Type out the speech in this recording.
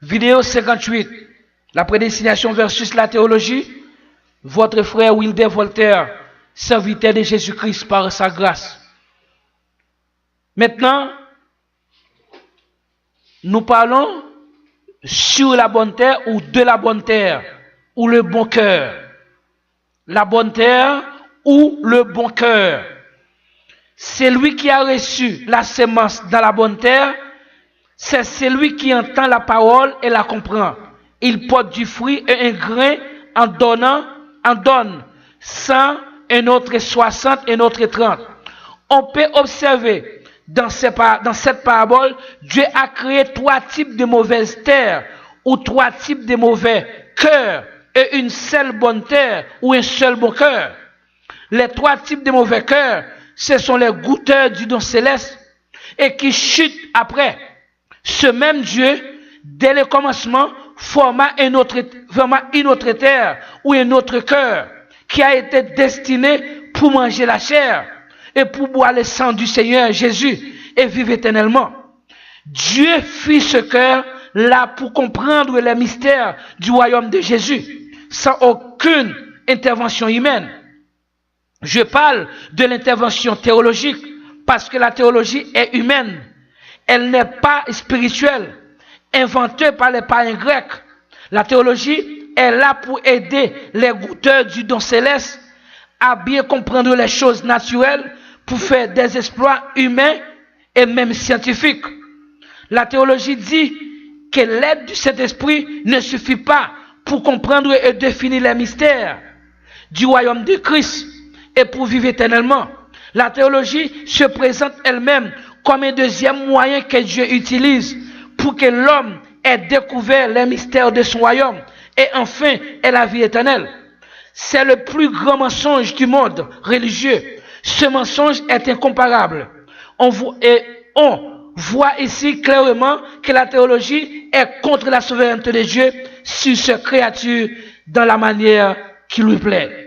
Vidéo 58. La prédestination versus la théologie. Votre frère Wilder Voltaire, serviteur de Jésus-Christ par sa grâce. Maintenant, nous parlons sur la bonne terre ou de la bonne terre ou le bon cœur. La bonne terre ou le bon cœur. C'est lui qui a reçu la sémence dans la bonne terre. C'est celui qui entend la parole et la comprend. Il porte du fruit et un grain en donne 100, un autre 60, un autre 30. On peut observer dans cette parabole, Dieu a créé 3 types de mauvaises terres ou 3 types de mauvais cœurs et une seule bonne terre ou un seul bon cœur. Les 3 types de mauvais cœurs, ce sont les goûteurs du don céleste et qui chutent après. Ce même Dieu, dès le commencement, forma une autre terre ou un autre cœur qui a été destiné pour manger la chair et pour boire le sang du Seigneur Jésus et vivre éternellement. Dieu fit ce cœur là pour comprendre les mystères du royaume de Jésus sans aucune intervention humaine. Je parle de l'intervention théologique parce que la théologie est humaine. Elle n'est pas spirituelle, inventée par les païens grecs. La théologie est là pour aider les goûteurs du don céleste à bien comprendre les choses naturelles pour faire des exploits humains et même scientifiques. La théologie dit que l'aide du Saint-Esprit ne suffit pas pour comprendre et définir les mystères du royaume de Christ et pour vivre éternellement. La théologie se présente elle-même comme un deuxième moyen que Dieu utilise pour que l'homme ait découvert les mystères de son royaume et enfin ait la vie éternelle. C'est le plus grand mensonge du monde religieux. Ce mensonge est incomparable. On voit ici clairement que la théologie est contre la souveraineté de Dieu sur ses créatures dans la manière qui lui plaît.